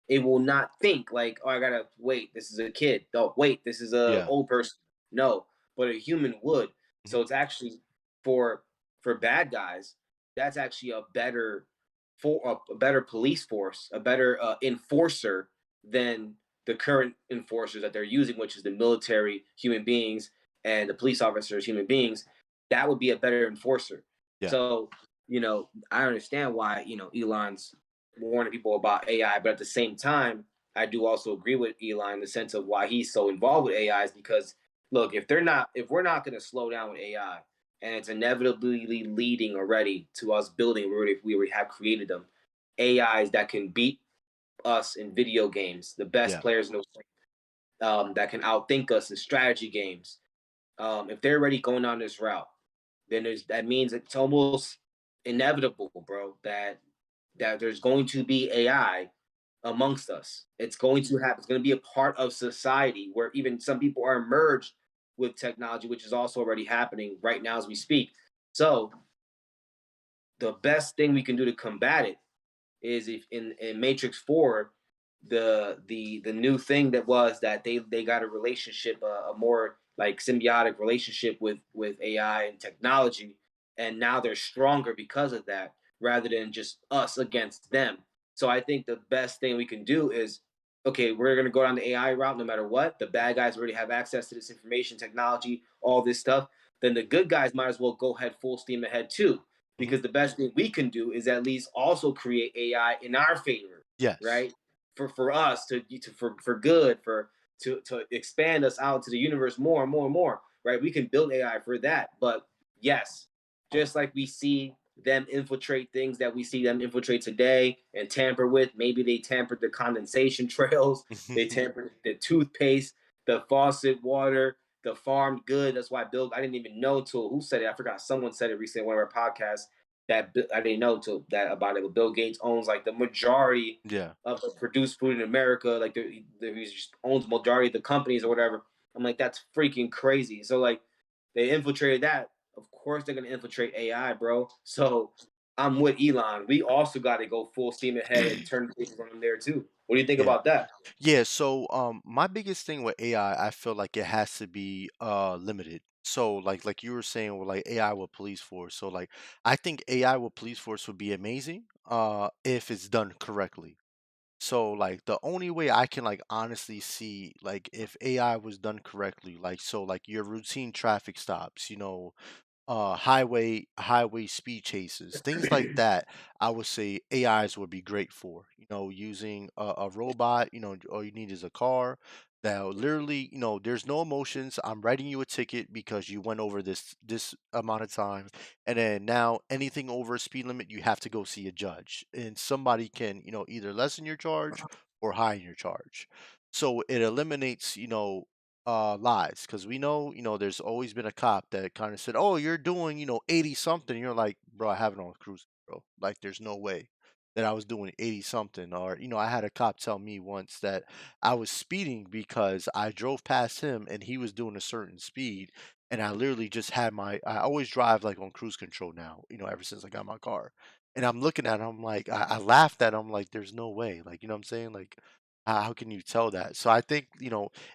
Speaker 1: it will not think like, oh, I gotta wait. This is a kid. Oh, wait, this is a
Speaker 2: Yeah.
Speaker 1: old person. No, but a human would.
Speaker 2: Hmm.
Speaker 1: So it's actually for for bad guys, that's actually a better police force, a better enforcer than the current enforcers that they're using, which is the military human beings and the police officers human beings. That would be a better enforcer.
Speaker 2: Yeah.
Speaker 1: So, I understand why, Elon's warning people about AI, but at the same time, I do also agree with Elon in the sense of why he's so involved with AI is because look, if we're not going to slow down with AI, and it's inevitably leading already to us building, we already have created them, AIs that can beat us in video games, the best
Speaker 2: Yeah.
Speaker 1: players in that can outthink us in strategy games. If they're already going down this route, then that means it's almost inevitable, bro, that there's going to be AI amongst us. It's going to happen. It's going to be a part of society where even some people are merged with technology, which is also already happening right now as we speak. So the best thing we can do to combat it is if in Matrix 4, the new thing that was that they got a relationship, a more like symbiotic relationship with AI and technology, and now they're stronger because of that, rather than just us against them. So I think the best thing we can do is, okay, we're gonna go down the AI route no matter what. The bad guys already have access to this information, technology, all this stuff. Then the good guys might as well go ahead full steam ahead too,
Speaker 2: Hmm.
Speaker 1: because the best thing we can do is at least also create AI in our favor,
Speaker 2: Yes.
Speaker 1: right? For us for good, to expand us out to the universe more and more and more, right? We can build AI for that. But yes, just like we see them infiltrate things that we see them infiltrate today and tamper with, maybe they tampered the condensation trails, they tampered the toothpaste, the faucet water, the farmed good. That's why Bill, I didn't even know till who said it. I forgot. Someone said it recently in one of our podcasts that I didn't know till that about it. But Bill Gates owns like the majority
Speaker 2: Yeah.
Speaker 1: of the produced food in America. Like he just owns majority of the companies or whatever. I'm like, that's freaking crazy. So like they infiltrated that. Of course they're gonna infiltrate AI, bro. So I'm with Elon. We also got to go full steam ahead and turn things on them there too. What do you think
Speaker 2: Yeah.
Speaker 1: about that?
Speaker 2: Yeah, so my biggest thing with AI, I feel like it has to be limited. So like you were saying with like AI with police force. So like I think AI with police force would be amazing if it's done correctly. So like the only way I can like honestly see like if AI was done correctly, like so like your routine traffic stops, highway speed chases, things like that. I would say AIs would be great for, using a robot. All you need is a car that literally, there's no emotions. I'm writing you a ticket because you went over this amount of time, and then now anything over a speed limit you have to go see a judge, and somebody can, either lessen your charge or heighten your charge. So it eliminates, lies, because we know, there's always been a cop that kind of said, oh, you're doing, 80 something. You're like, bro, I have it on cruise control. Like there's no way that I was doing 80 something. Or, I had a cop tell me once that I was speeding because I drove past him and he was doing a certain speed, and I literally just had I always drive like on cruise control now, ever since I got my car. And I'm looking at him, I'm like, I laughed at him, like, there's no way. Like, you know what I'm saying? Like, how can you tell that? So I think,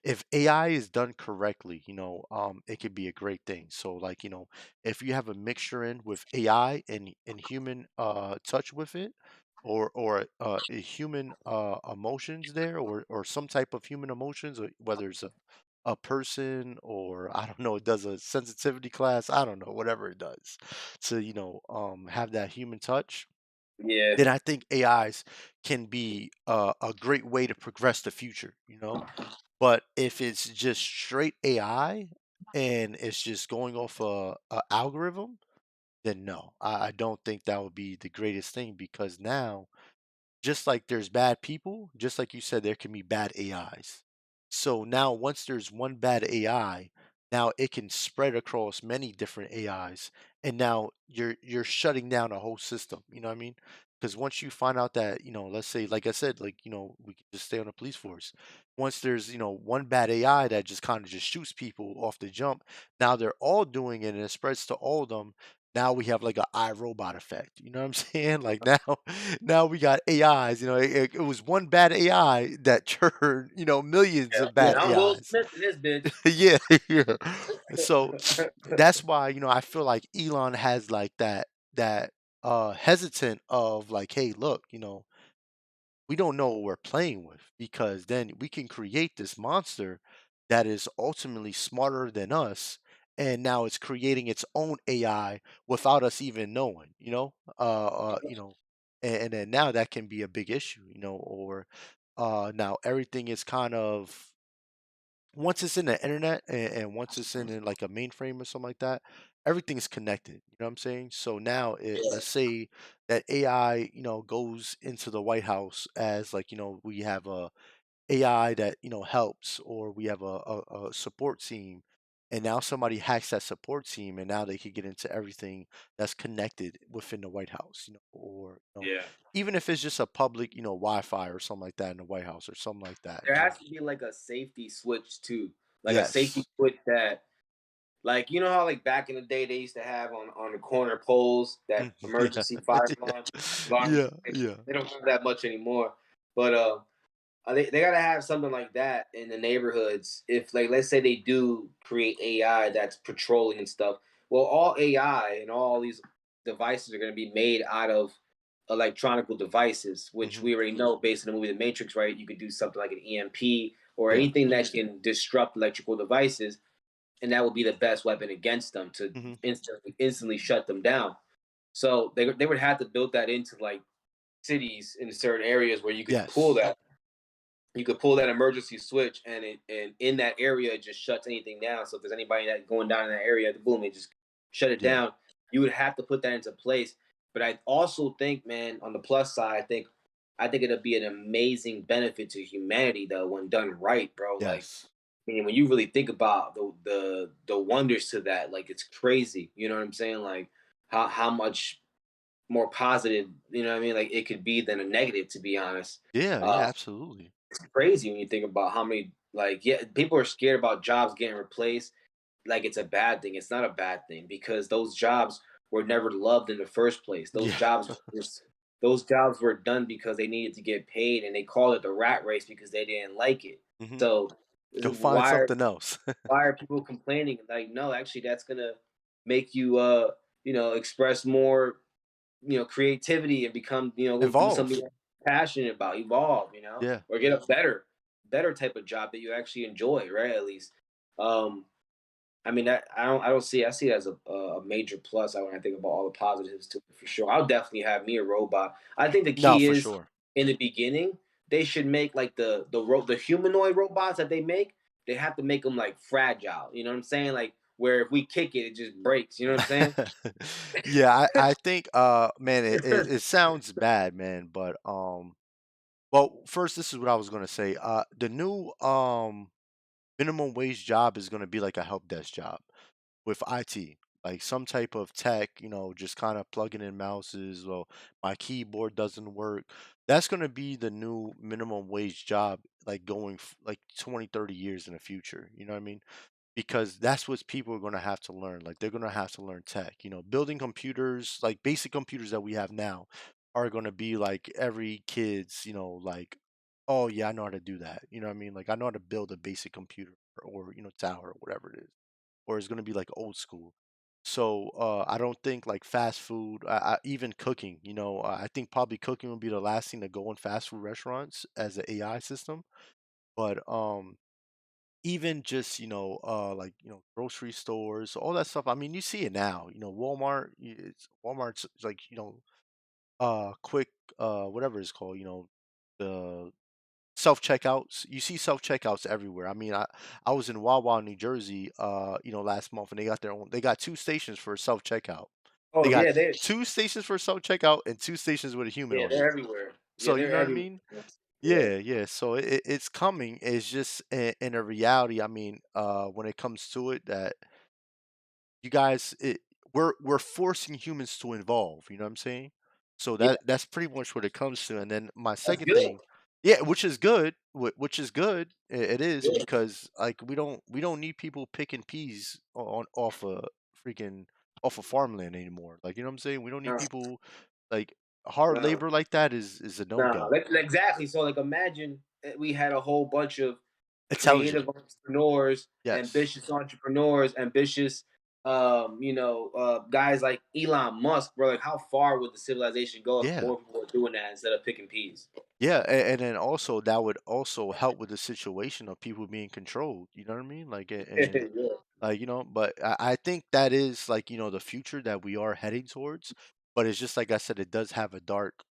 Speaker 2: if AI is done correctly, it could be a great thing. So like, if you have a mixture in with AI and human touch with it, or a human emotions there, or some type of human emotions, or whether it's a person, or I don't know, it does a sensitivity class, I don't know, whatever it does to, have that human touch,
Speaker 1: Yeah,
Speaker 2: then I think AIs can be a great way to progress the future. But if it's just straight AI and it's just going off a algorithm, then no, I don't think that would be the greatest thing, because now, just like there's bad people, just like you said, there can be bad AIs. So now, once there's one bad AI, now it can spread across many different AIs, and now you're shutting down a whole system. You know what I mean? Because once you find out that, let's say, like I said, like, we can just stay on the police force. Once there's, one bad AI that just kind of just shoots people off the jump, now they're all doing it and it spreads to all of them. now we have like a iRobot effect. You know what I'm saying? Like now we got AIs. You know, it was one bad AI that turned millions
Speaker 1: Yeah.
Speaker 2: of
Speaker 1: Yeah,
Speaker 2: bad
Speaker 1: I'm Will
Speaker 2: AIs.
Speaker 1: Smith in this bitch.
Speaker 2: Yeah, yeah. So that's why I feel like Elon has like that hesitant of like, hey, look, we don't know what we're playing with because then we can create this monster that is ultimately smarter than us, and now it's creating its own AI without us even knowing, and then now that can be a big issue, or now everything is kind of once it's in the internet and once it's in like a mainframe or something like that, everything is connected. You know what I'm saying? So now, let's say that AI, goes into the White House as like, we have a AI that helps, or we have a support team, and now somebody hacks that support team, and now they could get into everything that's connected within the White House, or
Speaker 1: Yeah.
Speaker 2: even if it's just a public, Wi-Fi or something like that in the White House or something like that.
Speaker 1: There has to be like a safety switch too. Like a safety
Speaker 2: Yes.
Speaker 1: switch that, like, you know how like back in the day they used to have on the corner poles that
Speaker 2: Yeah.
Speaker 1: emergency fire alarm.
Speaker 2: Yeah, yeah.
Speaker 1: They don't have that much anymore. But they gotta have something like that in the neighborhoods. If like let's say they do create AI that's patrolling and stuff, well, all AI and all these devices are gonna be made out of electronical devices, which
Speaker 2: Mhm.
Speaker 1: we already know based on the movie The Matrix, right? You could do something like an EMP or
Speaker 2: Yeah.
Speaker 1: anything that can disrupt electrical devices, and that will be the best weapon against them to
Speaker 2: Mhm.
Speaker 1: instantly shut them down. So they would have to build that into like cities in certain areas where
Speaker 2: Yes.
Speaker 1: you could pull that emergency switch, and in that area it just shuts anything down. So if there's anybody that going down in that area, boom, it just shut it
Speaker 2: Yeah.
Speaker 1: down. You would have to put that into place. But I also think, man, on the plus side, I think it'll be an amazing benefit to humanity though when done right, bro. Like,
Speaker 2: Yes.
Speaker 1: I mean, when you really think about the wonders to that, like it's crazy. You know what I'm saying? Like how much more positive, you know what I mean? Like it could be than a negative, to be honest.
Speaker 2: Yeah, yeah, absolutely.
Speaker 1: It's crazy when you think about how many, like, yeah, people are scared about jobs getting replaced like it's a bad thing. It's not a bad thing because those jobs were never loved in the first place. Those
Speaker 2: Yeah.
Speaker 1: jobs those jobs were done because they needed to get paid, and they called it the rat race because they didn't like it.
Speaker 2: Mhm.
Speaker 1: So
Speaker 2: Go find
Speaker 1: why
Speaker 2: something else.
Speaker 1: why are people complaining? Like, no, actually that's gonna make you express more, creativity and become, go do something
Speaker 2: Evolve.
Speaker 1: you're passionate about, evolve,
Speaker 2: Yeah.
Speaker 1: or get a better type of job that you actually enjoy, right? At least. Um, I mean, that I see it as a major plus. When I think about all the positives to it, for sure. I'll definitely have me a robot. I think the
Speaker 2: No,
Speaker 1: key
Speaker 2: for
Speaker 1: is
Speaker 2: sure.
Speaker 1: in the beginning they should make like the humanoid robots that they make. They have to make them like fragile. You know what I'm saying? Like where if we kick it, it just breaks. You know what I'm saying?
Speaker 2: Yeah, I think man, it sounds bad, man, but well, first this is what I was gonna say. The new minimum wage job is gonna be like a help desk job with IT, like some type of tech, just kind of plugging in mouses. Well, my keyboard doesn't work. That's going to be the new minimum wage job, like going like 20, 30 years in the future. You know what I mean? Because that's what people are going to have to learn. Like they're going to have to learn tech, building computers, like basic computers that we have now are going to be like every kid's, like, oh yeah, I know how to do that. You know what I mean? Like I know how to build a basic computer or, tower or whatever it is, or it's gonna be like old school. So I don't think like fast food, even cooking. I think probably cooking will be the last thing to go in fast food restaurants as an AI system. But even just like grocery stores, all that stuff. I mean, you see it now. Walmart. Walmart's like quick whatever it's called. The self checkouts. You see self checkouts everywhere. I mean, I was in Wawa, New Jersey, last month, and they got two stations for self checkout. They
Speaker 1: Oh
Speaker 2: got
Speaker 1: yeah,
Speaker 2: two stations for self checkout and two stations with a human on it.
Speaker 1: they're everywhere. Yeah,
Speaker 2: So you
Speaker 1: they're
Speaker 2: know what I
Speaker 1: everywhere.
Speaker 2: mean?
Speaker 1: Yeah.
Speaker 2: Yeah, yeah. So it's coming. It's just in a reality. I mean, when it comes to it, that you guys, we're forcing humans to evolve. You know what I'm saying? So
Speaker 1: Yeah,
Speaker 2: that's pretty much what it comes to. And then my
Speaker 1: that's
Speaker 2: second
Speaker 1: good.
Speaker 2: thing, yeah, which is good, which is good. It is
Speaker 1: Good.
Speaker 2: because like we don't need people picking peas on off a freaking off of farmland anymore. Like, you know what I'm saying? We don't need
Speaker 1: No,
Speaker 2: people like hard
Speaker 1: no,
Speaker 2: labor like that is a no
Speaker 1: no.
Speaker 2: go.
Speaker 1: Exactly. So like, imagine we had a whole bunch of
Speaker 2: Intelligent.
Speaker 1: creative entrepreneurs,
Speaker 2: Yes.
Speaker 1: ambitious, guys like Elon Musk. Bro, like, how far would the civilization go if
Speaker 2: Yeah.
Speaker 1: more people were doing that instead of picking peas?
Speaker 2: Yeah, and then also that would also help with the situation of people being controlled. You know what I mean? Like, and
Speaker 1: Yeah.
Speaker 2: like, but I think that is like, the future that we are heading towards. But it's just like I said, it does have a dark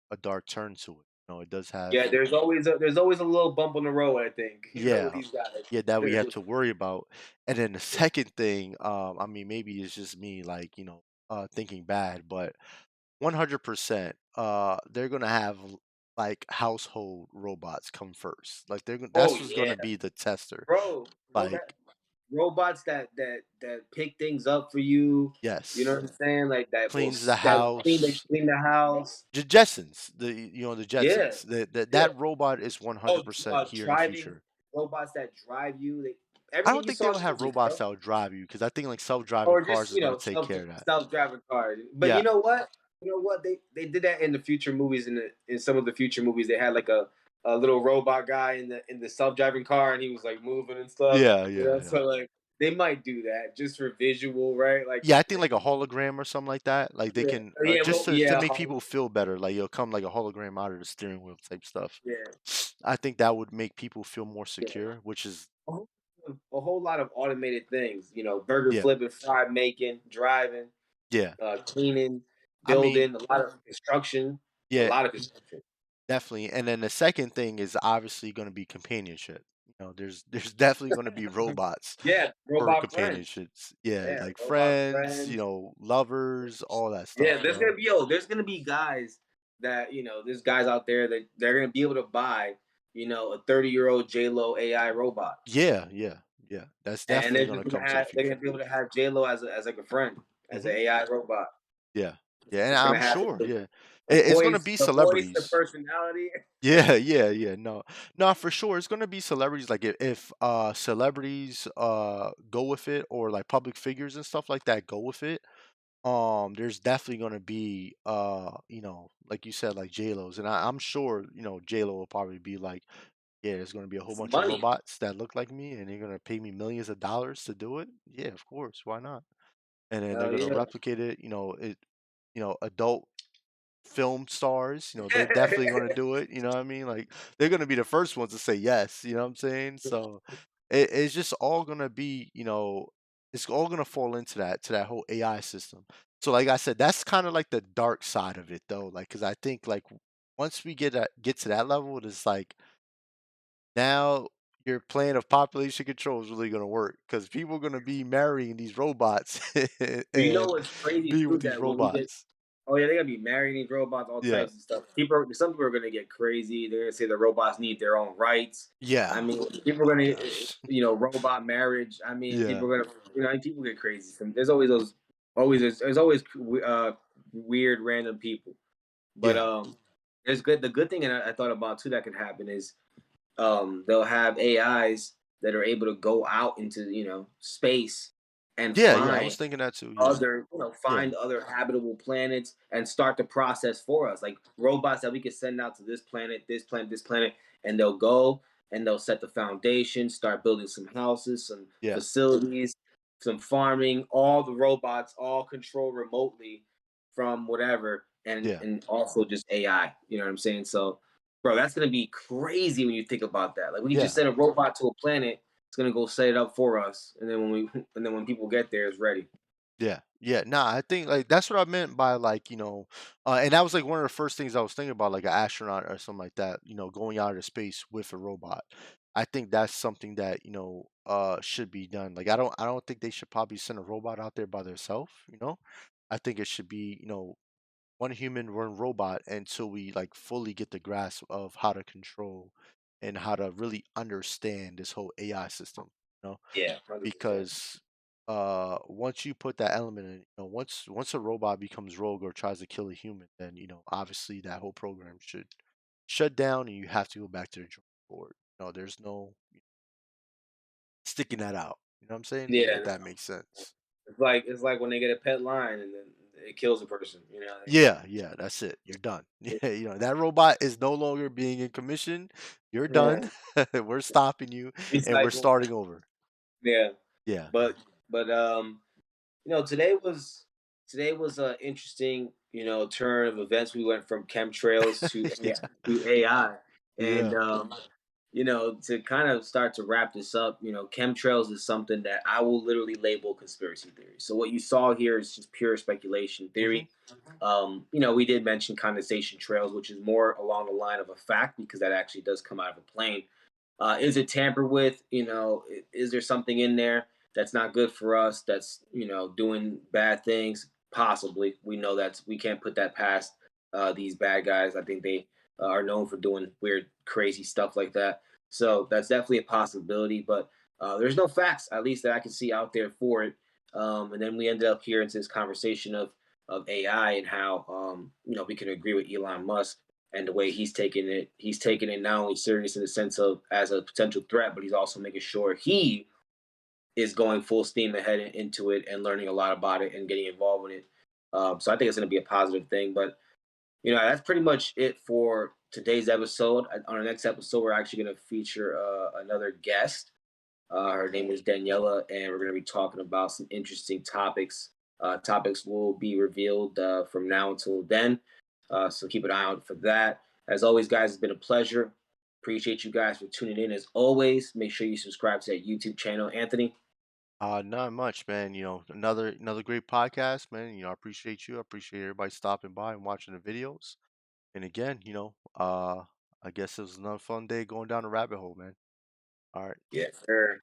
Speaker 2: turn to it. It does have,
Speaker 1: Yeah, there's always a little bump on the road, I think, with
Speaker 2: yeah,
Speaker 1: these guys.
Speaker 2: yeah, that we have to worry about. And then the second thing, I mean, maybe it's just me, like, thinking bad, but 100%, they're gonna have like household robots come first. Like
Speaker 1: Oh
Speaker 2: that's what's
Speaker 1: yeah,
Speaker 2: gonna be the tester.
Speaker 1: bro,
Speaker 2: Like,
Speaker 1: that robots that pick things up for you. You know
Speaker 2: yes,
Speaker 1: what I'm saying? Like that will
Speaker 2: cleans the
Speaker 1: that clean they
Speaker 2: house.
Speaker 1: clean the house.
Speaker 2: The Jetsons, the
Speaker 1: Yeah,
Speaker 2: Jetsons. That
Speaker 1: yeah.
Speaker 2: that robot is
Speaker 1: Oh,
Speaker 2: 100% here in the
Speaker 1: driving
Speaker 2: future.
Speaker 1: robots that drive you.
Speaker 2: I
Speaker 1: Everything
Speaker 2: don't
Speaker 1: you
Speaker 2: think
Speaker 1: saw in
Speaker 2: they'll
Speaker 1: the
Speaker 2: have
Speaker 1: movies,
Speaker 2: robots
Speaker 1: bro.
Speaker 2: that will drive you because I think like self-driving
Speaker 1: Or
Speaker 2: cars
Speaker 1: just
Speaker 2: is gonna take care of that.
Speaker 1: self-driving cars. But
Speaker 2: Yeah,
Speaker 1: you know what? They did that in the future movies. In some of the future movies, they had like a little robot guy in the self-driving car, and he was like moving and stuff.
Speaker 2: yeah, yeah, yeah.
Speaker 1: So like they might do that just for visual, right? Like,
Speaker 2: Yeah, I think like a hologram or something like that. Like they
Speaker 1: yeah,
Speaker 2: can
Speaker 1: yeah,
Speaker 2: just to
Speaker 1: yeah,
Speaker 2: make people fell better. Like it'll come like a hologram out of the steering wheel type stuff.
Speaker 1: yeah,
Speaker 2: I think that would make people feel more
Speaker 1: yeah.
Speaker 2: secure, which is
Speaker 1: A whole lot of automated things. Burger
Speaker 2: yeah,
Speaker 1: flipping, fry making, driving,
Speaker 2: yeah.
Speaker 1: cleaning,
Speaker 2: I mean,
Speaker 1: building, a lot of construction, a
Speaker 2: yeah,
Speaker 1: lot of construction.
Speaker 2: definitely. And then the second thing is obviously going to be companionship. There's definitely going to be robots
Speaker 1: Yeah,
Speaker 2: for
Speaker 1: robot friends.
Speaker 2: companionships. Yeah,
Speaker 1: Yeah,
Speaker 2: like
Speaker 1: robot
Speaker 2: friends,
Speaker 1: friends.
Speaker 2: lovers, all that stuff.
Speaker 1: Yeah, there's gonna be guys that there's guys out there that they're gonna be able to buy a 30-year-old J Lo AI robot,
Speaker 2: Yeah, yeah, yeah. That's
Speaker 1: and
Speaker 2: definitely going to come to the
Speaker 1: they're gonna
Speaker 2: future.
Speaker 1: be able to have J Lo as like a friend, as an
Speaker 2: Hmm.
Speaker 1: AI robot.
Speaker 2: Yeah, yeah, and
Speaker 1: It's gonna
Speaker 2: I'm
Speaker 1: have
Speaker 2: sure. Yeah,
Speaker 1: the
Speaker 2: it's going to
Speaker 1: voice,
Speaker 2: be
Speaker 1: the voice, the
Speaker 2: celebrities.
Speaker 1: personality.
Speaker 2: Yeah, yeah, yeah. No, no, for sure. It's gonna be celebrities. Like if celebrities go with it, or like public figures and stuff like that go with it. There's definitely gonna be like you said, like J-Lo's, and I'm sure J-Lo will probably be like, yeah, there's gonna be a whole
Speaker 1: It's
Speaker 2: bunch of
Speaker 1: money.
Speaker 2: robots that look like me, and they're gonna pay me millions of dollars to do it. Yeah, of course, why not? And then they're
Speaker 1: Hell
Speaker 2: gonna
Speaker 1: yeah.
Speaker 2: replicate it. Adult film stars, they're definitely gonna do it, you know what I mean? Like, they're gonna be the first ones to say yes, you know what I'm saying? So, it's just all gonna be, it's all gonna fall into that whole AI system. So, like I said, that's kinda like the dark side of it, though, like, because I think, like, once we get to that level, it's like, now your plan of population control is really gonna work because people are gonna be marrying these robots
Speaker 1: You know
Speaker 2: and
Speaker 1: what's crazy
Speaker 2: being
Speaker 1: too?
Speaker 2: with these
Speaker 1: That when we get
Speaker 2: robots.
Speaker 1: Oh yeah, they're gonna be marrying these robots, all
Speaker 2: Yeah.
Speaker 1: types of stuff. Some people are gonna get crazy. They're gonna say the robots need their own rights. I
Speaker 2: Yeah.
Speaker 1: mean, people
Speaker 2: Oh
Speaker 1: are
Speaker 2: my
Speaker 1: gonna,
Speaker 2: gosh.
Speaker 1: robot marriage. I mean,
Speaker 2: Yeah.
Speaker 1: people are gonna, people get crazy. There's always those, there's always weird random people. But
Speaker 2: Yeah.
Speaker 1: there's good. The good thing that I thought about too that could happen is they'll have AIs that are able to go out into space and
Speaker 2: Yeah, yeah, I was
Speaker 1: find
Speaker 2: thinking that too, yeah.
Speaker 1: other
Speaker 2: Yeah.
Speaker 1: find other habitable planets and start the process for us, like robots that we could send out to this planet, and they'll go and they'll set the foundation, start building some houses, some
Speaker 2: Yeah.
Speaker 1: facilities, some farming. All the robots all control remotely from whatever, and
Speaker 2: Yeah.
Speaker 1: and also just AI, you know what I'm saying? So bro, that's gonna be crazy when you think about that. Like, we just
Speaker 2: Yeah.
Speaker 1: send a robot to a planet, it's gonna go set it up for us, and then when people get there, it's ready.
Speaker 2: Yeah. Yeah. Nah, I think like that's what I meant by like, and that was like one of the first things I was thinking about, like an astronaut or something like that, going out of space with a robot. I think that's something that, should be done. Like I don't think they should probably send a robot out there by themselves. I think it should be, one human, one robot until we like fully get the grasp of how to control and how to really understand this whole AI system, you know,
Speaker 1: Yeah, 100%.
Speaker 2: because once you put that element in, once a robot becomes rogue or tries to kill a human, then obviously that whole program should shut down and you have to go back to the drawing board. There's no sticking that out. You know what I'm saying? If
Speaker 1: Yeah,
Speaker 2: that makes sense.
Speaker 1: It's like when they get a pet lion and then it kills a person.
Speaker 2: Yeah, yeah, that's it. You're done. Yeah, that robot is no longer being in commission. You're
Speaker 1: Yeah,
Speaker 2: done. We're stopping you and we're
Speaker 1: recycle.
Speaker 2: starting over.
Speaker 1: Yeah,
Speaker 2: Yeah.
Speaker 1: but today was an interesting turn of events. We went from chemtrails to
Speaker 2: Yeah.
Speaker 1: AI, and
Speaker 2: Yeah.
Speaker 1: to kind of start to wrap this up, chemtrails is something that I will literally label conspiracy theory. So what you saw here is just pure speculation
Speaker 2: Hmm.
Speaker 1: theory. We did mention condensation trails, which is more along the line of a fact because that actually does come out of a plane. Is it tampered with? Is there something in there that's not good for us? That's doing bad things. Possibly, we know that we can't put that past these bad guys. I think they are known for doing weird, crazy stuff like that. So that's definitely a possibility. But there's no facts, at least that I can see out there for it. And then we ended up here into this conversation of AI and how we can agree with Elon Musk and the way he's taking it not only serious in the sense of as a potential threat, but he's also making sure he is going full steam ahead into it and learning a lot about it and getting involved with it. So I think it's going to be a positive thing. But that's pretty much it for today's episode. On our next episode, we're actually going to feature another guest. Her name is Daniela, and we're going to be talking about some interesting topics. Topics will be revealed from now until then. So keep an eye out for that. As always, guys, it's been a pleasure. Appreciate you guys for tuning in. As always, make sure you subscribe to that YouTube channel. Anthony,
Speaker 2: Not much, man. Another great podcast, man. I appreciate you. I appreciate everybody stopping by and watching the videos. And again, I guess it was another fun day going down the rabbit hole, man. All right.
Speaker 1: yes, sir.